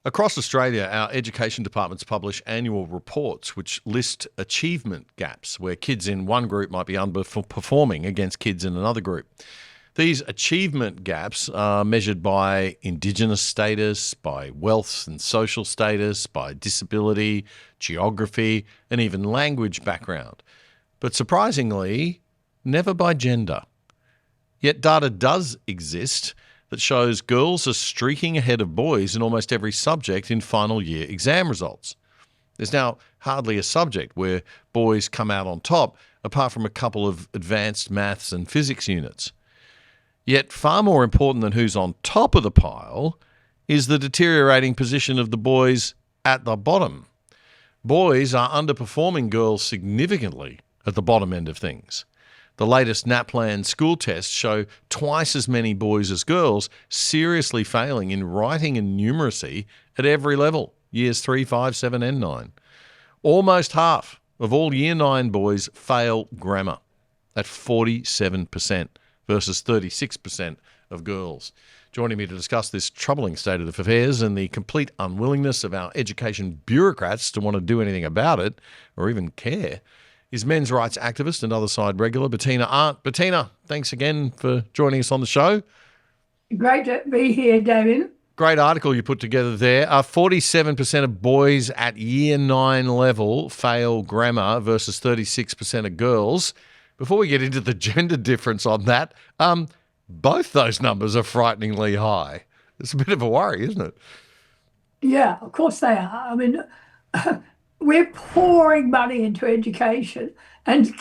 Across Australia, our education departments publish annual reports which list achievement gaps where kids in one group might be underperforming against kids in another group. These achievement gaps are measured by Indigenous status, by wealth and social status, by disability, geography, and even language background. But surprisingly, never by gender. Yet data does exist that shows girls are streaking ahead of boys in almost every subject in final year exam results. There's now hardly a subject where boys come out on top, apart from a couple of advanced maths and physics units. Yet far more important than who's on top of the pile is the deteriorating position of the boys at the bottom. Boys are underperforming girls significantly at the bottom end of things. The latest NAPLAN school tests show twice as many boys as girls seriously failing in writing and numeracy at every level, years 3, 5, 7 and 9. Almost half of all year 9 boys fail grammar at 47% versus 36% of girls. Joining me to discuss this troubling state of affairs and the complete unwillingness of our education bureaucrats to want to do anything about it or even care is men's rights activist and Other Side regular, Bettina Arndt. Bettina, thanks again for joining us on the show. Great to be here, Damian. Great article you put together there. 47% of boys at year 9 level fail grammar versus 36% of girls. Before we get into the gender difference on that, both those numbers are frighteningly high. It's a bit of a worry, isn't it? Yeah, of course they are. I mean, we're pouring money into education and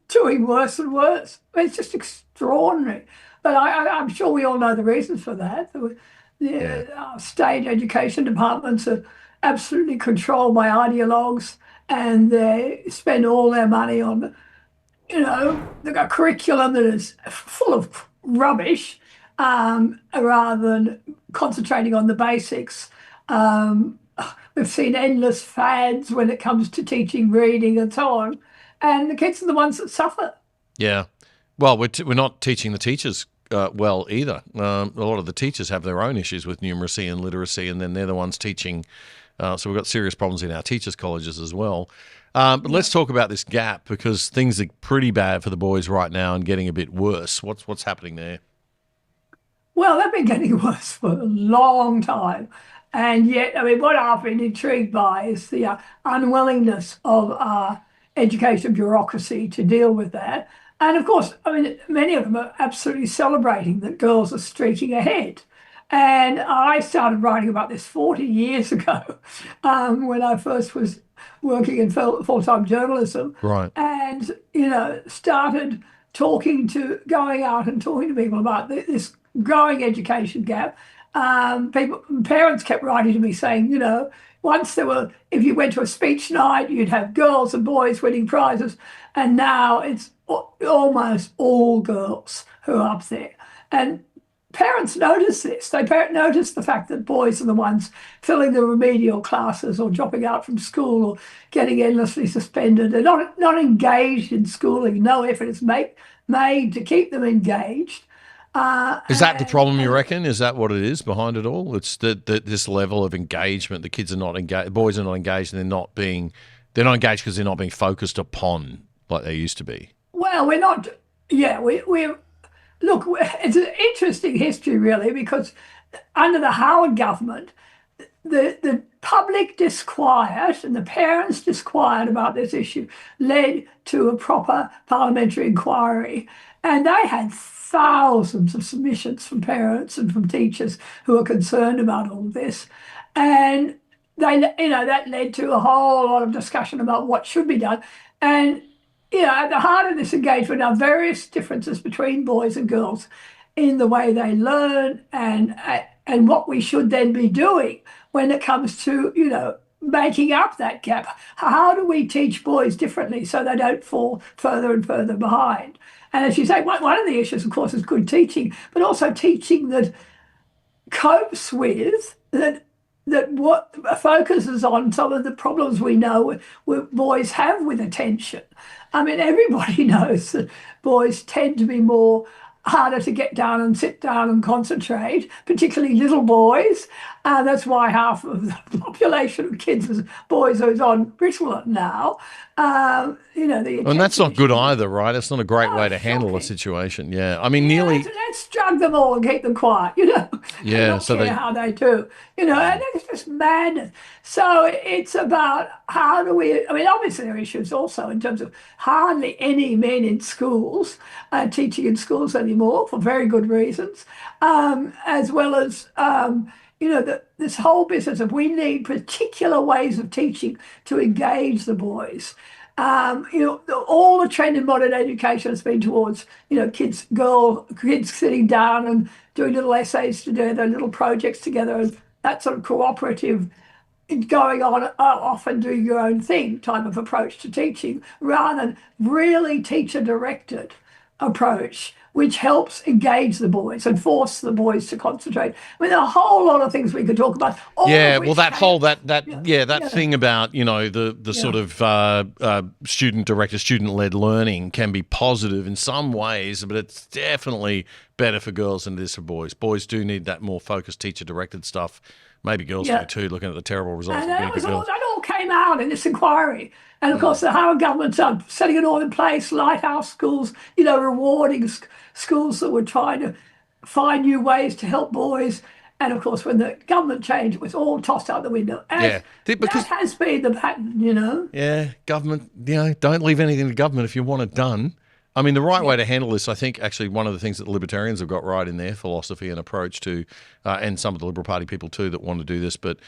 doing worse and worse. It's just extraordinary. But I'm sure we all know the reasons for that. Our state education departments are absolutely controlled by ideologues, and they spend all their money on, a curriculum that is full of rubbish, rather than concentrating on the basics. We've seen endless fads when it comes to teaching reading and so on, and the kids are the ones that suffer. Yeah. Well, we're not teaching the teachers well either. A lot of the teachers have their own issues with numeracy and literacy, and then they're the ones teaching. So we've got serious problems in our teachers' colleges as well. But let's talk about this gap, because things are pretty bad for the boys right now and getting a bit worse. What's happening there? Well, they've been getting worse for a long time. And yet, I mean, what I've been intrigued by is the unwillingness of our education bureaucracy to deal with that. And of course, I mean, many of them are absolutely celebrating that girls are streaking ahead. And I started writing about this 40 years ago, when I first was working in full-time journalism. Right. And, started going out and talking to people about this growing education gap. Parents kept writing to me saying, once if you went to a speech night, you'd have girls and boys winning prizes, and now it's almost all girls who are up there. And parents notice this. They notice the fact that boys are the ones filling the remedial classes or dropping out from school or getting endlessly suspended. They're not engaged in schooling. No effort is made to keep them engaged. Is that the problem, you reckon? Is that what it is behind it all? It's this level of engagement. The kids are not engaged. Boys are not engaged, and they're not engaged because they're not being focused upon like they used to be. Well, we're not. Yeah, we're. Look, it's an interesting history, really, because under the Howard government, the public disquiet and the parents' disquiet about this issue led to a proper parliamentary inquiry, and they had thousands of submissions from parents and from teachers who are concerned about all of this. And that led to a whole lot of discussion about what should be done. And, at the heart of this engagement are various differences between boys and girls in the way they learn and what we should then be doing when it comes to, making up that gap. How do we teach boys differently so they don't fall further and further behind? And as you say, one of the issues, of course, is good teaching, but also teaching that copes with, that what focuses on some of the problems we know boys have with attention. I mean, everybody knows that boys tend to be more harder to get down and sit down and concentrate, particularly little boys. That's why half of the population of kids is boys is on Ritalin now. The And that's attention not good issues. either, right? It's not a great Oh, way to handle a shocking. situation. Yeah. I mean, Yeah, nearly, let's drug them all and keep them quiet, and yeah. not So care they, how they do, and it's just madness. So it's about how do we, I mean, obviously there are issues also in terms of hardly any men in schools, teaching in schools anymore for very good reasons, as well as, this whole business of we need particular ways of teaching to engage the boys. All the trend in modern education has been towards, kids sitting down and doing little essays together, little projects together, and that sort of cooperative going on off and doing your own thing type of approach to teaching, rather than really teacher directed approach, which helps engage the boys and force the boys to concentrate. I mean, a whole lot of things we could talk about, all of yeah. Well, which that came. whole, that, Yeah, yeah, that yeah, thing about, the yeah, sort of student directed, student led learning can be positive in some ways, but it's definitely better for girls than it is for boys. Boys do need that more focused teacher directed stuff. Maybe girls do yeah. too, looking at the terrible results And we're getting for girls. that all came out in this inquiry. And of course, the Howard government's setting it all in place, lighthouse schools, rewarding schools that were trying to find new ways to help boys. And of course, when the government changed, it was all tossed out the window. As Yeah. that Because has been the pattern. yeah, government, don't leave anything to government if you want it done. I mean, the right way Yeah, to handle this, I think, actually, one of the things that the libertarians have got right in their philosophy and approach to, and some of the Liberal Party people too that want to do this, but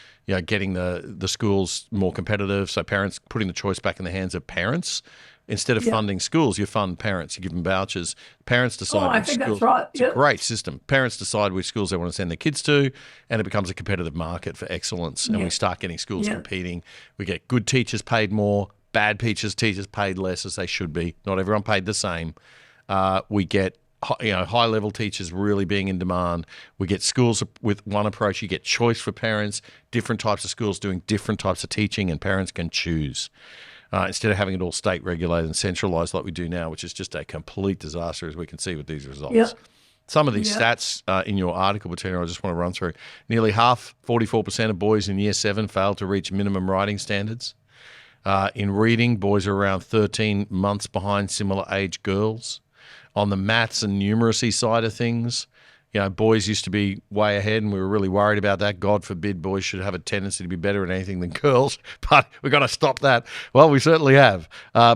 getting the schools more competitive, so parents putting the choice back in the hands of parents. Instead of yeah. funding schools, you fund parents. You give them vouchers. Parents Oh, decide I which think that's schools. right. It's a Yeah, great system. Parents decide which schools they want to send their kids to, and it becomes a competitive market for excellence. And we yeah, start getting schools yeah, competing. We get good teachers paid more, bad teachers paid less, as they should be. Not everyone paid the same. We get high level teachers really being in demand. We get schools with one approach. You get choice for parents. Different types of schools doing different types of teaching, and parents can choose. Instead of having it all state regulated and centralised like we do now, which is just a complete disaster, as we can see with these yeah, results. Some of these yeah. stats in your article, Bettina, I just want to run through. Nearly half, 44% of boys in Year 7 failed to reach minimum writing standards. In reading, boys are around 13 months behind similar age girls. On the maths and numeracy side of things, boys used to be way ahead, and we were really worried about that. God forbid boys should have a tendency to be better at anything than girls, but we've got to stop that. Well, we certainly have.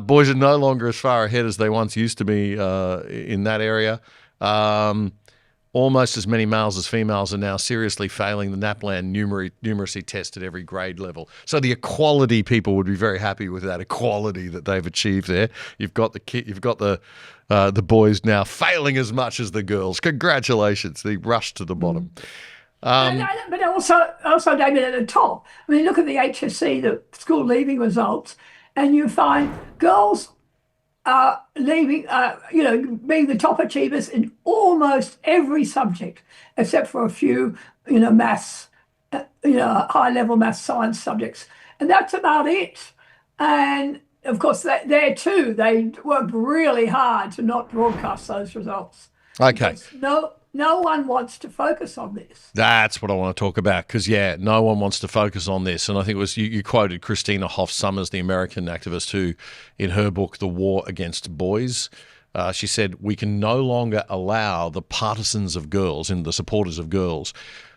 Boys are no longer as far ahead as they once used to be in that area. Almost as many males as females are now seriously failing the NAPLAN numeracy test at every grade level. So the equality people would be very happy with that equality that they've achieved there. You've got the boys now failing as much as the girls. Congratulations, they rushed to the bottom. But also, David, at the top, I mean, look at the HSC, the school leaving results, and you find girls leaving, being the top achievers in almost every subject, except for a few, maths, high level maths science subjects. And that's about it. And of course, there too, they worked really hard to not broadcast those results Okay. because no one wants to focus on this. That's what I want to talk about because, no one wants to focus on this. And I think it was you quoted Christina Hoff Sommers, the American activist, who, in her book, The War Against Boys, she said, we can no longer allow the partisans of girls and the supporters of girls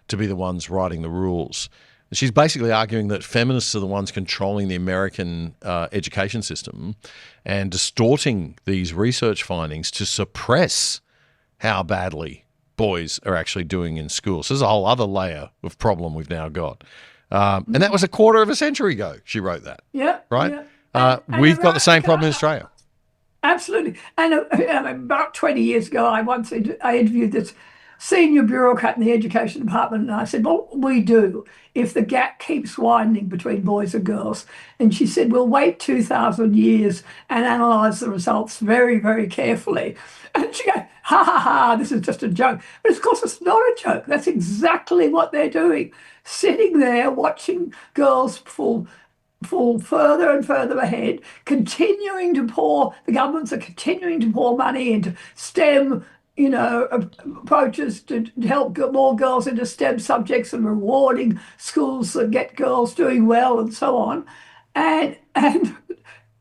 to be the ones writing the rules. She's basically arguing that feminists are the ones controlling the American education system and distorting these research findings to suppress how badly boys are actually doing in school. So there's a whole other layer of problem we've now got. And that was a quarter of a century ago she wrote that, Yeah, right? yeah. And We've got the same problem in Australia. absolutely. And about 20 years ago, I interviewed this senior bureaucrat in the education department, and I said, "What will we do if the gap keeps widening between boys and girls?" And she said, "We'll wait 2,000 years and analyse the results very, very carefully." And she goes, "Ha ha ha! This is just a joke." But of course, it's not a joke. That's exactly what they're doing, sitting there watching girls fall further and further ahead, the governments are continuing to pour money into STEM, approaches to help get more girls into STEM subjects and rewarding schools that get girls doing well and so on, and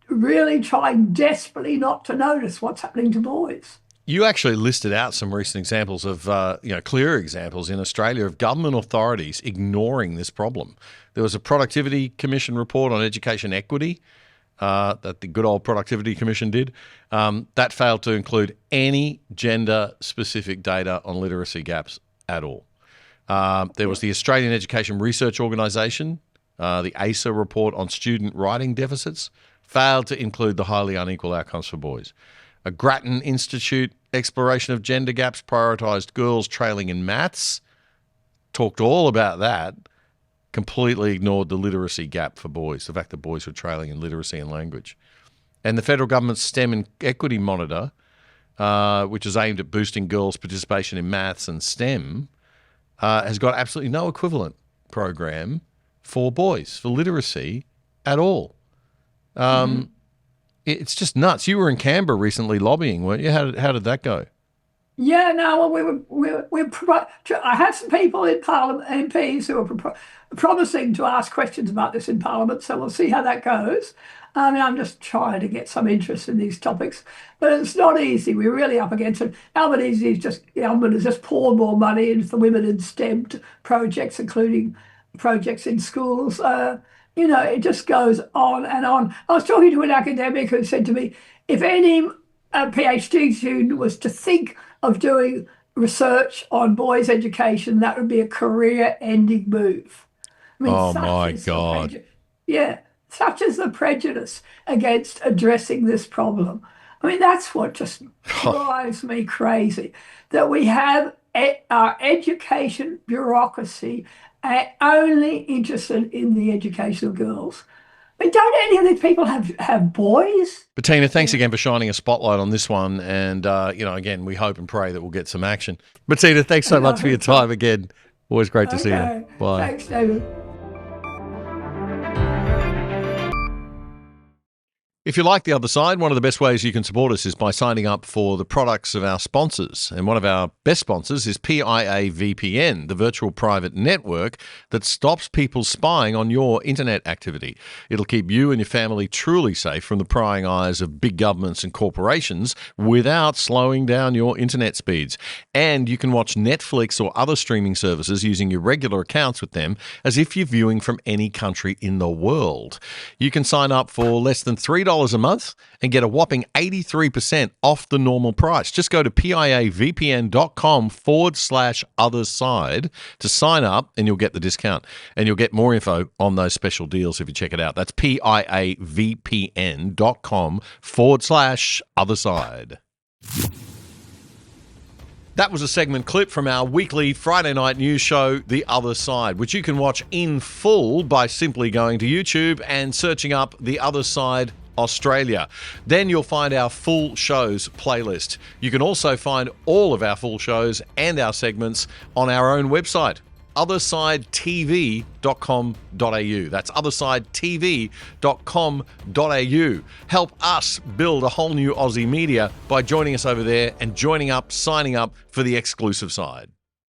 really trying desperately not to notice what's happening to boys. You actually listed out some recent examples of, clear examples in Australia of government authorities ignoring this problem. There was a Productivity Commission report on education equity that the good old Productivity Commission did. That failed to include any gender-specific data on literacy gaps at all. There was the Australian Education Research Organisation, the ASA report on student writing deficits, failed to include the highly unequal outcomes for boys. A Grattan Institute exploration of gender gaps prioritised girls trailing in maths, talked all about that, completely ignored the literacy gap for boys, the fact that boys were trailing in literacy and language. And the federal government's STEM and Equity Monitor, which is aimed at boosting girls' participation in maths and STEM, has got absolutely no equivalent program for boys, for literacy at all. It's just nuts. You were in Canberra recently lobbying, weren't you? How did that go? Yeah, no, well, I had some people in Parliament, MPs, who were promising to ask questions about this in Parliament, so we'll see how that goes. I mean, I'm just trying to get some interest in these topics, but it's not easy. We're really up against it. Albanese government has just poured more money into the women in STEM projects, including projects in schools. It just goes on and on. I was talking to an academic who said to me, if any PhD student was to think of doing research on boys' education, that would be a career-ending move. I mean, Oh my God. such is the prejudice against addressing this problem. I mean, that's what just drives me crazy, that we have our education bureaucracy only interested in the education of girls. But don't any of these people have boys? Bettina, thanks again for shining a spotlight on this one. And, again, we hope and pray that we'll get some action. Bettina, thanks so much for your time again. Always great to see you. Bye. Thanks, David. If you like The Other Side, one of the best ways you can support us is by signing up for the products of our sponsors. And one of our best sponsors is PIA VPN, the virtual private network that stops people spying on your internet activity. It'll keep you and your family truly safe from the prying eyes of big governments and corporations without slowing down your internet speeds. And you can watch Netflix or other streaming services using your regular accounts with them as if you're viewing from any country in the world. You can sign up for less than $3 a month and get a whopping 83% off the normal price. Just go to piavpn.com/otherside to sign up and you'll get the discount. And you'll get more info on those special deals if you check it out. That's piavpn.com/otherside. That was a segment clip from our weekly Friday night news show, The Other Side, which you can watch in full by simply going to YouTube and searching up The Other Side Australia. Then you'll find our full shows playlist. You can also find all of our full shows and our segments on our own website, othersidetv.com.au. That's othersidetv.com.au. Help us build a whole new Aussie media by joining us over there and signing up for the exclusive side.